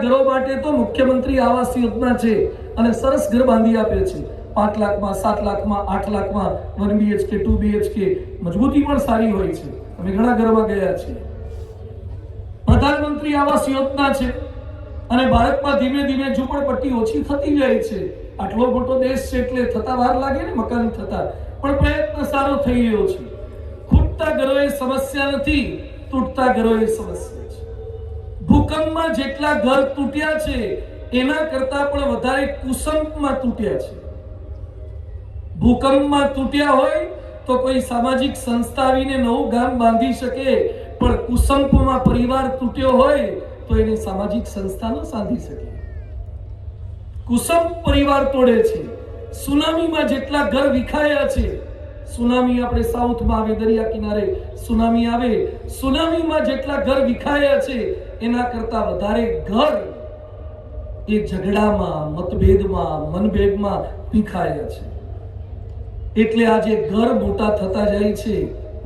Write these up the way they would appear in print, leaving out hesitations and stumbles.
ઘરો માટે તો મુખ્યમંત્રી આવાસ યોજના છે અને સરસ ઘર બાંધી આપે છે 5 લાખમાં, 7 લાખમાં, 8 લાખમાં 1 BHK 2 BHK, મજબૂતી પણ સારી હોય છે. અમે ઘણા ઘરમાં ગયા છીએ. પ્રધાનમંત્રી આવાસ યોજના છે અને ભારતમાં ધીમે ધીમે ઝૂંપડપટ્ટી ઓછી થતી જાય છે. આટલો મોટો દેશ છે એટલે થતા વાર લાગે ને મકાન થતા, પણ પ્રયત્ન સારો થઈ રહ્યો છે. ખૂટતા ઘરો એ સમસ્યા નથી, તૂટતા ઘરો એ સમસ્યા છે. ભૂકંપમાં જેટલા ઘર તૂટ્યા છે એના કરતા પણ વધારે કુસંપમાં તૂટ્યા છે. ભૂકંપમાં તૂટ્યા હોય તો કોઈ સામાજિક સંસ્થા આવીને નવું ગામ બાંધી શકે, પણ કુસંપમાં પરિવાર તૂટ્યો હોય તો એને સામાજિક સંસ્થા ન સાધી શકે. કુસંપ પરિવાર તોડે છે. સુનામીમાં જેટલા ઘર વિખાયા છે, સુનામી આપણે સાઉથમાં આવે, દરિયા કિનારે સુનામી આવે, સુનામીમાં જેટલા ઘર વિખાયા છે એના કરતા વધારે ઘર એ ઝઘડામાં, મતભેદમાં, મનભેદમાં વિખાયા છે. એટલે આજે ઘર મોટા થતા જાય છે,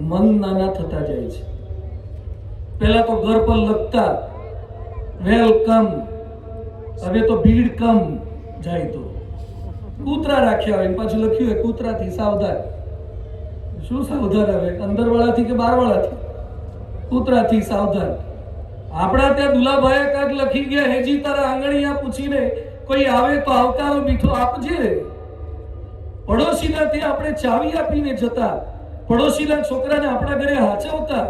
મન નાના થતા જાય છે. પહેલા તો ઘર પર લખતા વેલકમ, હવે તો ભીડ કમ જાય તો કૂતરા રાખ્યા હોય, પાછું લખ્યું હોય કૂતરાથી સાવધાન. શું સાવધાન આવે? અંદર વાળાથી કે બહાર વાળાથી? કૂતરાથી સાવધાન. આપણા ત્યાં દુલાભાઈ કાક લખી ગયા, હેજી તારા આંગણિયા પૂછીને કોઈ આવે તો આવકારો મીઠો આપજે. પડોશીના ત્યાં આપણે ચાવી આપીને જતા, પડોશીના છોકરાને આપણા ઘરે હાચવતા.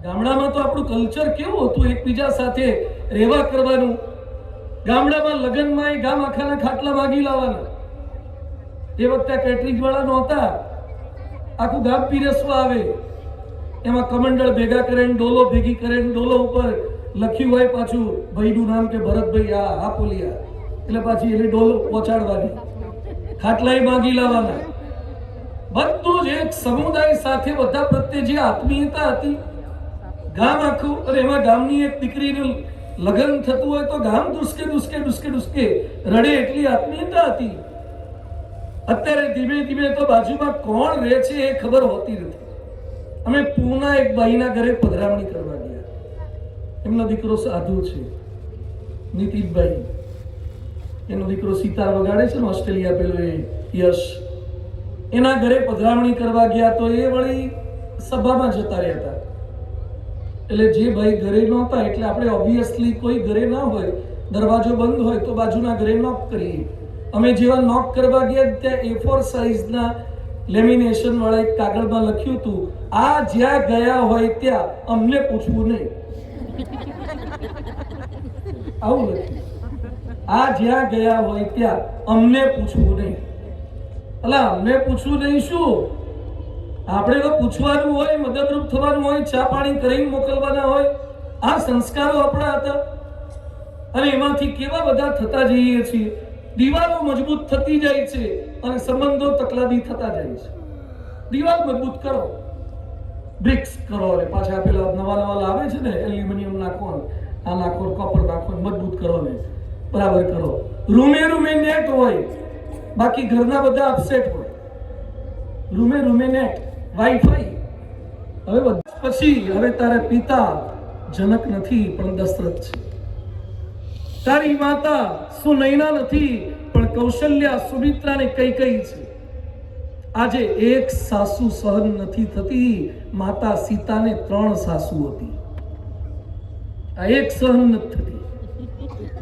ગામડામાં તો આપણું કલ્ચર કેવું હતું, એકબીજા સાથે રહેવા કરવાનું. ગામડામાં લગ્નમાં ગામ આખાના ખાટલા માગી લાવવાના. એ વખતે કેટરિંગ વાળા નહોતા, આખું ગામ પીરસવા આવે. એમાં કમંડળ ભેગા કરે, ડોલો ભેગી કરે, ડોલો ઉપર લખ્યું હોય પાછું ભાઈનું નામ કે ભરતભાઈ આ પોલિયા, એટલે પાછી એની ડોલો પહોંચાડવાની, ખાટલાય માગી લાવવાના. બધું જ એક સમુદાય સાથે બધા પ્રત્યે જે આત્મીયતા હતી, ગામ આખું. અને એમાં ગામની એક દીકરીનું લગ્ન થતું હોય તો ગામ દુસકે દુસકે દુસકે દુસકે રડે, એટલી આત્મીયતા હતી. અત્યારે ધીમે ધીમે તો બાજુમાં કોણ રહે છે એ ખબર હોતી નથી. અમે પૂના એક બાઈના ઘરે પધરામણી કરવા ગયા. એમનો દીકરો સાધુ છે, નીતિનભાઈ. એનો દીકરો સિતાર વગાડે છે ને, ઓસ્ટ્રેલિયા પેલો એ યશ, એના ઘરે પધરામણી કરવા ગયા તો એ વળી સભામાં જતા રહ્યા હતા. એટલે જે ભાઈ ઘરે નહોતા, એટલે આપણે ઓબ્વિયસલી કોઈ ઘરે ના હોય, દરવાજો બંધ હોય તો બાજુના ઘરે નોક કરીએ. અમે જેવા નોક કરવા ગયા ત્યાં A4 સાઈઝના લેમિનેશન વાળા એક કાગળમાં લખ્યું હતું, આ જ્યાં ગયા હોય ત્યાં અમને પૂછવું નહીં. આવું લખ્યું, આ જ્યાં ગયા હોય ત્યાં અમને પૂછવું નહીં. અલા, અમને પૂછવું નહીં શું? આપણે તો પૂછવાનું હોય, મદદરૂપ થવાનું હોય, ચા પાણી કરીને મોકલવાના હોય. આ સંસ્કારો આપણા હતા. અને એમાંથી કેવા બધા થતા જઈએ છીએ. દિવાલો મજબૂત થતી જાય છે અને સંબંધો તકલાદી થતા જાય છે. દિવાલ મજબૂત કરો, બ્રિક્સ કરો, અને પાછા પેલા નવા લાવે છે ને, એલ્યુમિનિયમ નાખો, આ નાખો, કોપર નાખો, મજબૂત કરો ને બરાબર કરો. રૂમે રૂમે નેટ હોય, બાકી ઘરના બધા અપસેટ હોય. રૂમે રૂમે નેટ, વાઈફાઈ. હવે પછી હવે તારા પિતા જનક નથી પણ દશરથ છે. તારી માતા સુનૈના નથી પણ કૌશલ્યા, સુમિત્રા ને કૈકેયી છે. આજે એક સાસુ સહન નથી થતી, માતા સીતાને 3 સાસુ હતી. આ એક સહન નથી થતી.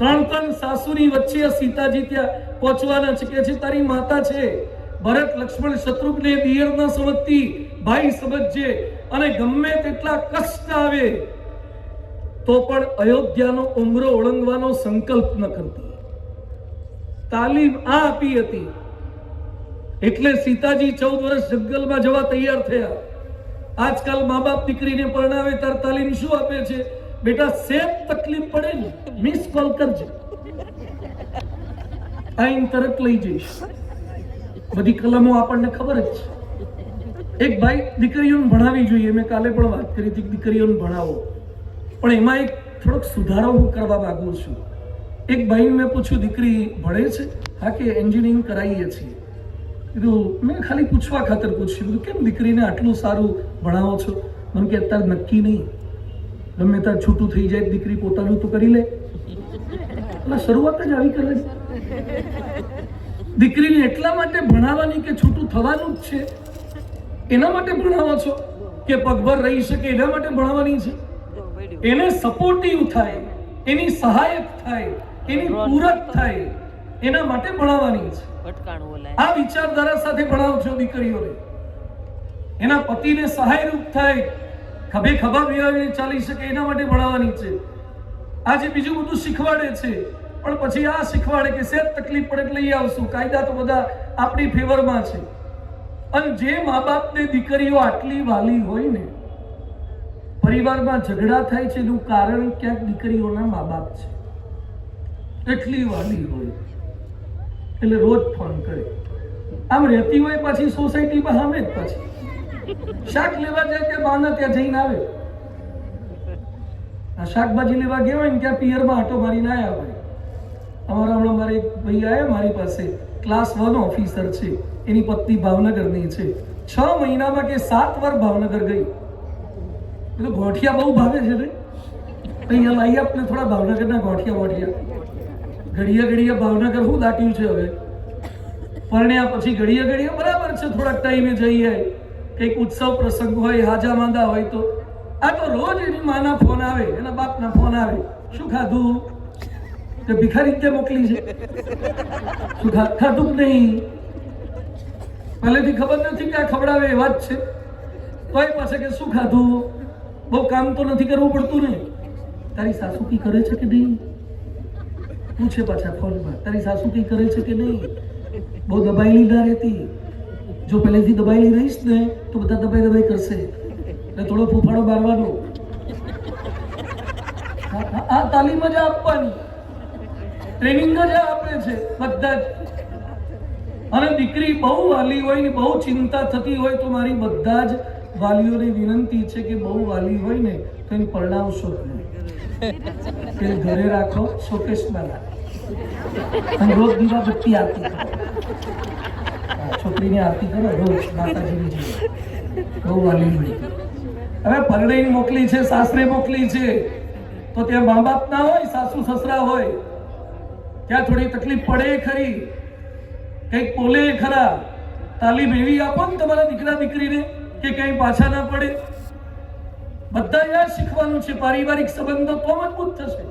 3 સાસુની વચ્ચે સીતાજી ત્યાં પહોંચવાના છે. કે છે તારી માતા છે, ભરત લક્ષ્મણ શત્રુઘ્ને દિયર ન સમજતી, ભાઈ સમજજે. અને ગમે તેટલા કષ્ટ આવે તો પણ અયોધ્યાનો ઉમરો ઓળંગવાનો સંકલ્પ ન કરતી. તાલીમ આ આપી હતી. એટલે સીતાજી 14 વર્ષ જંગલમાં જવા તૈયાર થયા. આજકાલ મા બાપ દીકરીને પરણાવે ત્યારે તાલીમ શું આપે છે? બેટા સેજ તકલીફ પડે ને, મિસ કોલ કરજે, આઈન તરત લઈ જઈશ. બધી કલમો આપણને ખબર જ છે. એક ભાઈ દીકરીઓને ભણાવી જોઈએ, મેં કાલે પણ વાત કરી હતી, દીકરીઓને ભણાવો. પણ એમાં એક થોડોક સુધારો હું કરવા માંગુ છું. એક ભાઈને મેં પૂછ્યું, દીકરી ભણે છે? હા કે એન્જિનિયરિંગ કરાવીએ છીએ. કીધું, મેં ખાલી પૂછવા ખાતર પૂછ્યું, કીધું કેમ દીકરીને આટલું સારું ભણાવો છો? મને કે અત્યારે નક્કી નહીં, ગમે ત્યારે છૂટું થઈ જાય દીકરી પોતાનું તો કરી લે. એટલે શરૂઆત જ આવી કરવાની. દીકરીને એટલા માટે ભણાવવાની કે છૂટું થવાનું જ છે, એના માટે ભણાવો છો કે પગભર રહી શકે એના માટે ભણાવવાની છે? એને સપોર્ટિવ થાય, એની સહાયક થાય, એની પૂરક થાય, એના માટે ભણાવવાની છે. આ વિચારધારા સાથે ભણાવજો દીકરીઓને. એના પતિને સહાયરૂપ થાય, ખભે ખભા મિલાવીને ચાલી શકે એના માટે ભણાવવાની છે. આજે બીજું બધું શીખવાડે છે, પણ પછી આ શીખવાડે કે સેજ તકલીફ પડે એટલે લઈ આવશું. કાયદા તો બધા આપણી ફેવરમાં છે. અને જે મા બાપને દીકરીઓ આટલી વાલી હોય ને, પરિવારમાં ઝઘડા થાય છે એનું કારણ ક્યાંક દીકરીઓના મા બાપ છે. એટલી વાલી હોય એટલે રોજ ફોન કરે. આમ રહેતી હોય પાછી સોસાયટીમાં સામે જ પાછી શાક લેવા જાય ત્યાં બાના ત્યાં જઈને આવે. આ શાકભાજી લેવા ગયા હોય ને ત્યાં પિયરમાં આટો મારીને આવ્યા હોય. અમારા હમણાં મારે એક ભાઈ આવ્યા મારી પાસે, ક્લાસ 1 ઓફિસર છે, એની પત્ની ભાવનગરની છે. 6 મહિનામાં કે 7 વાર ભાવનગર ગઈ. એટલે ગોઠિયા બહુ ભાવે છે ને, અહીંયા લાવી આપને થોડા ભાવનગરના ગોઠિયા. ઘડિયા ભાવનગર શું દાટ્યું છે હવે. પરણ્યા પછી ઘડિયા બરાબર છે, થોડાક ટાઈમે જઈએ, કંઈક ઉત્સવ પ્રસંગ હોય, હાજા માંદા હોય તો. આ તો રોજ એની માના ફોન આવે, એના બાપના ફોન આવે, શું ખાધું? કે ભિખારી ત્યાં મોકલી છે, શું ખાધું નહીં? પહેલેથી ખબર નથી કે આ ખવડાવે એવા જ છે, તોય પાસે કે શું ખાધું? બહુ કામ તો નથી કરવું પડતું ને? તારી સાસુ કી કરે છે કે નહીં? પૂછે પાછા ફોનમાં, તારી સાસુ કી કરે છે કે નહીં? બહુ દબાયેલી ના રહેતી. જો પહેલેથી દબાયેલી રહીશ ને તો બધા દબાઈ કરશે, એટલે થોડો ફૂફાડો મારવાનો. આ તાલીમ જ આપવાની, ટ્રેનિંગ જ આપે છે બધા જ. અને દીકરી બહુ વાલી હોય ને બહુ ચિંતા થતી હોય તો મારી બધા જ વાલીઓને વિનંતી છે કે બહુ વાલી હોય ને તો એને પરણાવશો નહીં, કે ઘરે રાખો, શોકેશમાં રાખો, અને રોજ દીવા બત્તી આરતી કરો. છોકરીની આરતી કરો રોજ માતાજીની જેમ. બહુ વાલી હોય. હવે પરણાઈને મોકલી છે, સાસરે મોકલી છે, તો ત્યાં મા બાપ ના હોય, સાસુ સસરા હોય, ત્યાં થોડી તકલીફ પડે ખરી, કંઈક બોલે ખરા. તાલીમ એવી આપો ને તમારા દીકરા દીકરીને કે કંઈ પાછા ના પડે. બધા યાદ શીખવાનું છે. પારિવારિક સંબંધો તો મજબૂત થશે.